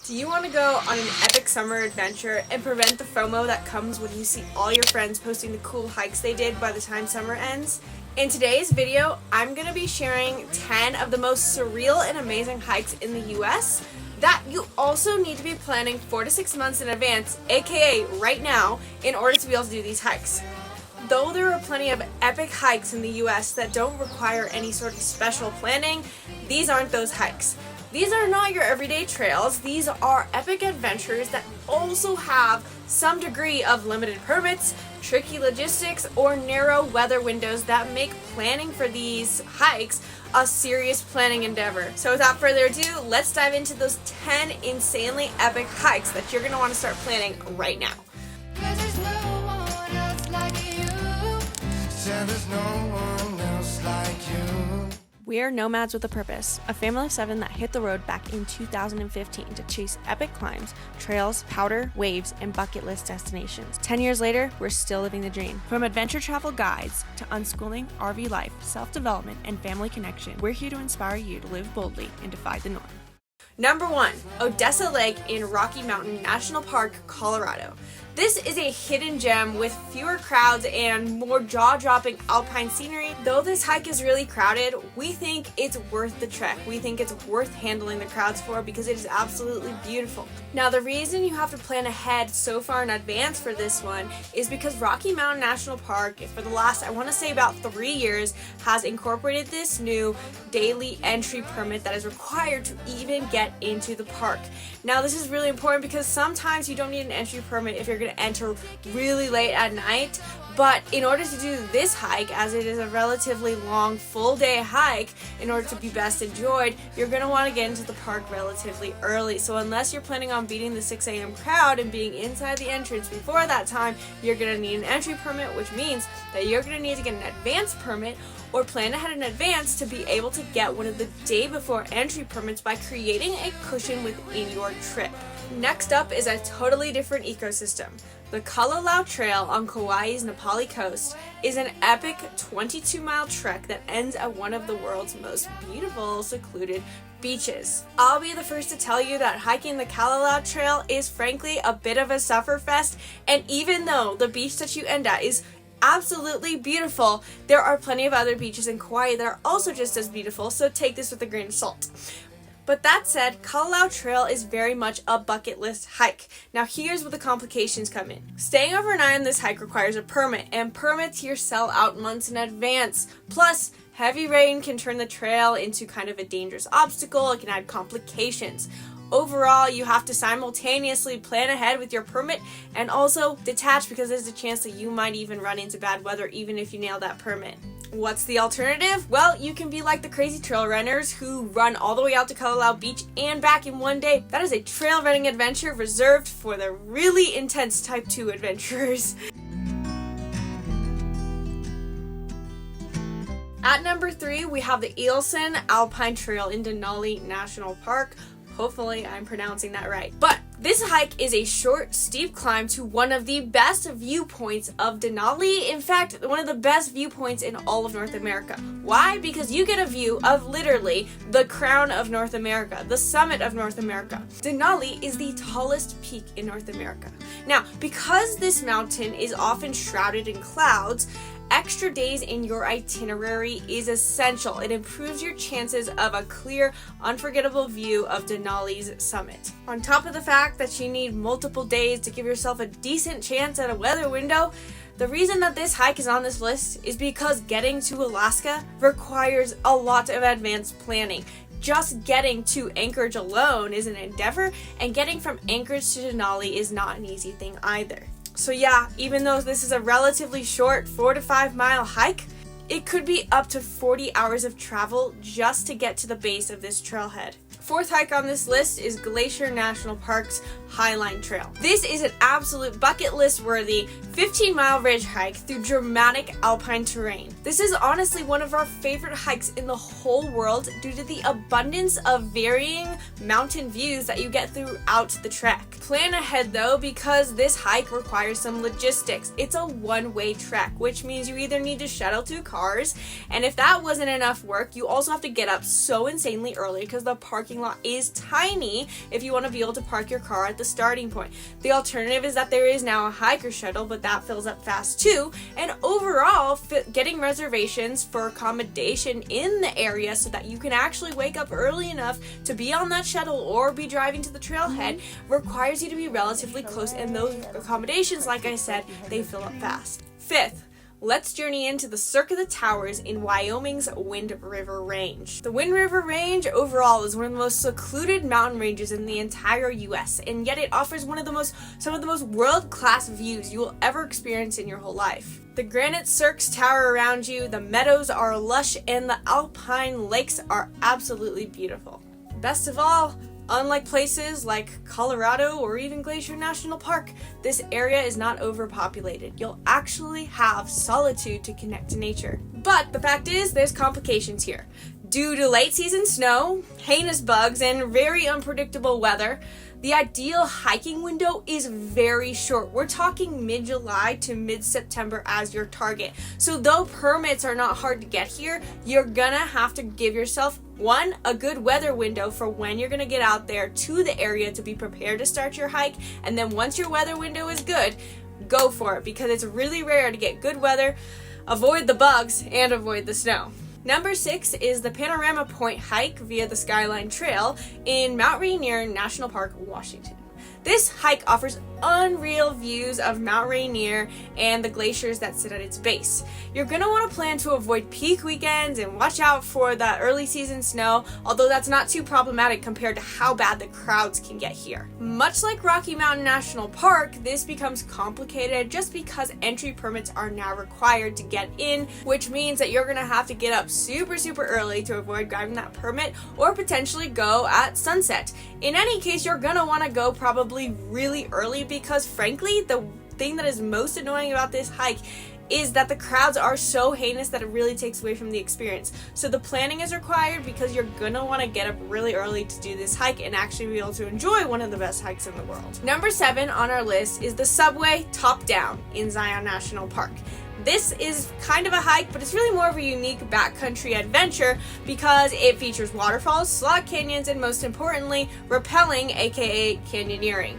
Do you want to go on an epic summer adventure and prevent the FOMO that comes when you see all your friends posting the cool hikes they did by the time summer ends? In today's video, I'm going to be sharing 10 of the most surreal and amazing hikes in the US that you also need to be planning 4 to 6 months in advance, aka right now, in order to be able to do these hikes. Though there are plenty of epic hikes in the US that don't require any sort of special planning, these aren't those hikes. These are not your everyday trails. These are epic adventures that also have some degree of limited permits, tricky logistics, or narrow weather windows that make planning for these hikes a serious planning endeavor. So without further ado, let's dive into those 10 insanely epic hikes that you're going to want to start planning right now. We are nomads with a purpose, a family of 7 that hit the road back in 2015 to chase epic climbs, trails, powder, waves, and bucket list destinations. 10 years later, we're still living the dream. From adventure travel guides to unschooling, RV life, self-development, and family connection, we're here to inspire you to live boldly and defy the norm. Number 1, Odessa Lake in Rocky Mountain National Park, Colorado. This is a hidden gem with fewer crowds and more jaw-dropping alpine scenery. Though this hike is really crowded, we think it's worth the trek. We think it's worth handling the crowds for because it is absolutely beautiful. Now, the reason you have to plan ahead so far in advance for this one is because Rocky Mountain National Park, for the last, I want to say about 3 years, has incorporated this new daily entry permit that is required to even get into the park. Now, this is really important because sometimes you don't need an entry permit if you're going to enter really late at night, but in order to do this hike, as it is a relatively long full day hike, in order to be best enjoyed, you're going to want to get into the park relatively early. So unless you're planning on beating the 6 a.m. crowd and being inside the entrance before that time, you're going to need an entry permit, which means that you're going to need to get an advance permit or plan ahead in advance to be able to get one of the day before entry permits by creating a cushion within your trip. Next up is a totally different ecosystem. The Kalalau Trail on Kauai's Nepali coast is an epic 22-mile trek that ends at one of the world's most beautiful, secluded beaches. I'll be the first to tell you that hiking the Kalalau Trail is frankly a bit of a sufferfest, and even though the beach that you end at is absolutely beautiful, there are plenty of other beaches in Kauai that are also just as beautiful, so take this with a grain of salt. But that said, Kalalau Trail is very much a bucket list hike. Now here's where the complications come in. Staying overnight on this hike requires a permit, and permits here sell out months in advance. Plus, heavy rain can turn the trail into kind of a dangerous obstacle. It can add complications. Overall, you have to simultaneously plan ahead with your permit and also detach because there's a chance that you might even run into bad weather even if you nail that permit. What's the alternative? Well, you can be like the crazy trail runners who run all the way out to Kalalau Beach and back in one day. That is a trail running adventure reserved for the really intense Type 2 adventurers. At number 3, we have the Eilson Alpine Trail in Denali National Park. Hopefully I'm pronouncing that right. But this hike is a short, steep climb to one of the best viewpoints of Denali. In fact, one of the best viewpoints in all of North America. Why? Because you get a view of literally the crown of North America, the summit of North America. Denali is the tallest peak in North America. Now, because this mountain is often shrouded in clouds, extra days in your itinerary is essential. It improves your chances of a clear, unforgettable view of Denali's summit. On top of the fact that you need multiple days to give yourself a decent chance at a weather window, the reason that this hike is on this list is because getting to Alaska requires a lot of advanced planning. Just getting to Anchorage alone is an endeavor, and getting from Anchorage to Denali is not an easy thing either. So yeah, even though this is a relatively short 4 to 5 mile hike, it could be up to 40 hours of travel just to get to the base of this trailhead. Fourth hike on this list is Glacier National Park's Highline Trail. This is an absolute bucket list worthy 15-mile ridge hike through dramatic alpine terrain. This is honestly one of our favorite hikes in the whole world due to the abundance of varying mountain views that you get throughout the trek. Plan ahead though, because this hike requires some logistics. It's a one-way trek, which means you either need to shuttle 2 cars, and if that wasn't enough work, you also have to get up so insanely early because the parking parking lot is tiny if you want to be able to park your car at the starting point. The alternative is that there is now a hiker shuttle, but that fills up fast too. And overall, getting reservations for accommodation in the area so that you can actually wake up early enough to be on that shuttle or be driving to the trailhead requires you to be relatively close, and those accommodations, like I said, they fill up fast. Fifth, let's journey into the Cirque of the Towers in Wyoming's Wind River Range. The Wind River Range overall is one of the most secluded mountain ranges in the entire US, and yet it offers some of the most world-class views you will ever experience in your whole life. The granite cirques tower around you, the meadows are lush, and the Alpine lakes are absolutely beautiful. Best of all, unlike places like Colorado or even Glacier National Park, this area is not overpopulated. You'll actually have solitude to connect to nature. But the fact is, there's complications here. Due to late season snow, heinous bugs, and very unpredictable weather, the ideal hiking window is very short. We're talking mid-July to mid-September as your target. So though permits are not hard to get here, you're gonna have to give yourself a good weather window for when you're gonna get out there to the area to be prepared to start your hike. And then once your weather window is good, go for it, because it's really rare to get good weather, avoid the bugs, and avoid the snow. Number 6 is the Panorama Point hike via the Skyline Trail in Mount Rainier National Park, Washington. This hike offers unreal views of Mount Rainier and the glaciers that sit at its base. You're going to want to plan to avoid peak weekends and watch out for the early season snow, although that's not too problematic compared to how bad the crowds can get here. Much like Rocky Mountain National Park, this becomes complicated just because entry permits are now required to get in, which means that you're going to have to get up super early to avoid grabbing that permit, or potentially go at sunset. In any case, you're going to want to go probably really early, because frankly, the thing that is most annoying about this hike is that the crowds are so heinous that it really takes away from the experience. So the planning is required, because you're gonna want to get up really early to do this hike and actually be able to enjoy one of the best hikes in the world. Number 7 on our list is the Subway Top Down in Zion National Park. This is kind of a hike, but it's really more of a unique backcountry adventure because it features waterfalls, slot canyons, and most importantly, rappelling, aka canyoneering.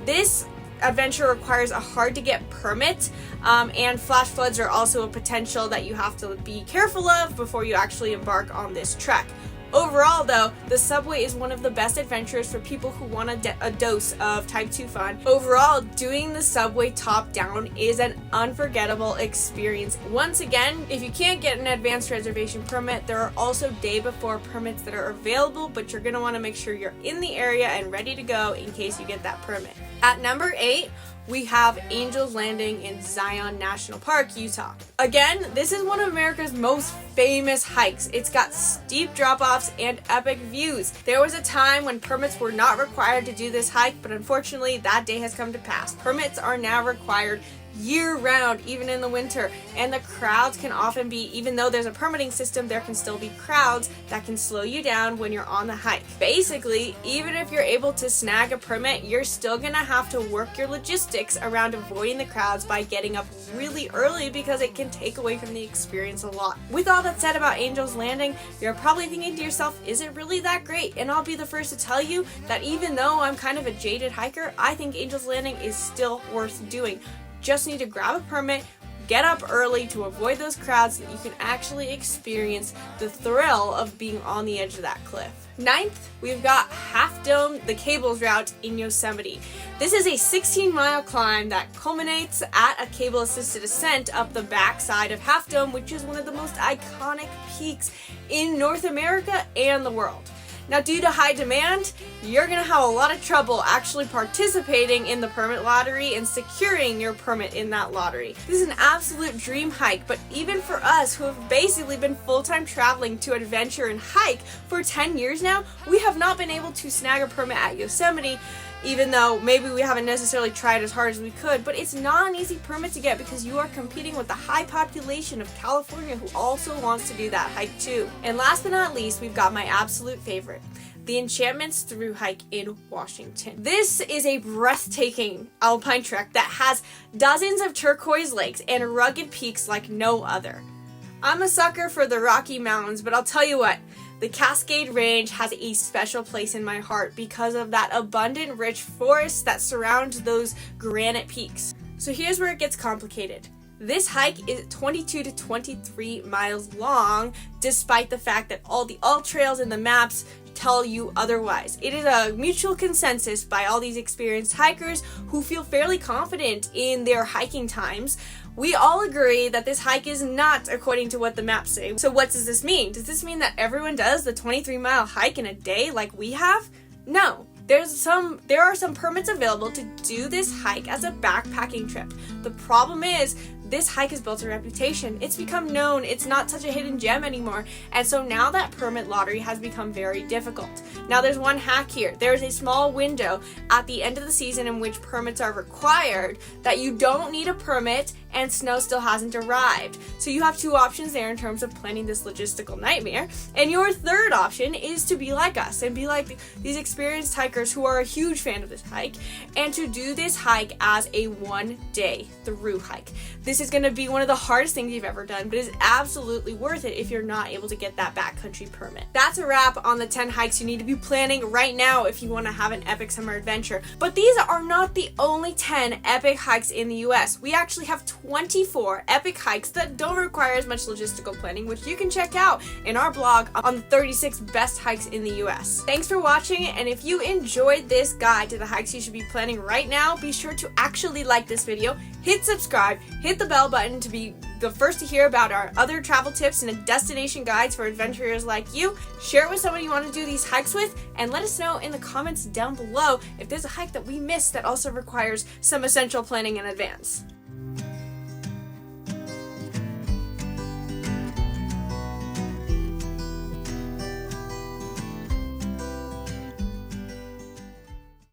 This adventure requires a hard-to-get permit, and flash floods are also a potential that you have to be careful of before you actually embark on this trek. Overall, though, the Subway is one of the best adventures for people who want a dose of Type 2 fun. Overall, doing the Subway Top Down is an unforgettable experience. Once again, if you can't get an advanced reservation permit, there are also day before permits that are available, but you're going to want to make sure you're in the area and ready to go in case you get that permit. At number 8, we have Angel's Landing in Zion National Park, Utah. Again, this is one of America's most famous hikes. It's got steep drop-offs and epic views. There was a time when permits were not required to do this hike, but unfortunately that day has come to pass. Permits are now required year-round, even in the winter, and the crowds can often be, even though there's a permitting system, there can still be crowds that can slow you down when you're on the hike. Basically, even if you're able to snag a permit, you're still gonna have to work your logistics around avoiding the crowds by getting up really early, because it can take away from the experience a lot. With all that said about Angel's Landing, you're probably thinking to yourself, is it really that great? And I'll be the first to tell you that even though I'm kind of a jaded hiker, I think Angel's Landing is still worth doing. Just need to grab a permit, get up early to avoid those crowds so that you can actually experience the thrill of being on the edge of that cliff. 9th, we've got Half Dome, the cables route in Yosemite. This is a 16-mile climb that culminates at a cable-assisted ascent up the backside of Half Dome, which is one of the most iconic peaks in North America and the world. Now, due to high demand, you're going to have a lot of trouble actually participating in the permit lottery and securing your permit in that lottery. This is an absolute dream hike, but even for us who have basically been full-time traveling to adventure and hike for 10 years now, we have not been able to snag a permit at Yosemite, even though maybe we haven't necessarily tried as hard as we could. But it's not an easy permit to get because you are competing with the high population of California who also wants to do that hike too. And last but not least, we've got my absolute favorite, the Enchantments Thru-Hike in Washington. This is a breathtaking alpine trek that has dozens of turquoise lakes and rugged peaks like no other. I'm a sucker for the Rocky Mountains, but I'll tell you what, The Cascade Range has a special place in my heart because of that abundant, rich forest that surrounds those granite peaks. So here's where it gets complicated. This hike is 22 to 23 miles long, despite the fact that all the trails and the maps tell you otherwise. It is a mutual consensus by all these experienced hikers who feel fairly confident in their hiking times. We all agree that this hike is not according to what the maps say. So what does this mean? Does this mean that everyone does the 23-mile hike in a day like we have? No. There are some permits available to do this hike as a backpacking trip. The problem is, this hike has built a reputation. It's become known. It's not such a hidden gem anymore. And so now that permit lottery has become very difficult. Now there's one hack here. There's a small window at the end of the season in which permits are required that you don't need a permit and snow still hasn't arrived. So you have two options there in terms of planning this logistical nightmare. And your third option is to be like us and be like these experienced hikers who are a huge fan of this hike and to do this hike as a one-day Thru-Hike. This is going to be one of the hardest things you've ever done, but it's absolutely worth it if you're not able to get that backcountry permit. That's a wrap on the 10 hikes you need to be planning right now if you want to have an epic summer adventure. But these are not the only 10 epic hikes in the US. We actually have 24 epic hikes that don't require as much logistical planning, which you can check out in our blog on the 36 best hikes in the US. Thanks for watching, and if you enjoyed this guide to the hikes you should be planning right now, be sure to actually like this video, hit subscribe, hit the bell button to be the first to hear about our other travel tips and destination guides for adventurers like you. Share it with someone you want to do these hikes with, and let us know in the comments down below if there's a hike that we missed that also requires some essential planning in advance.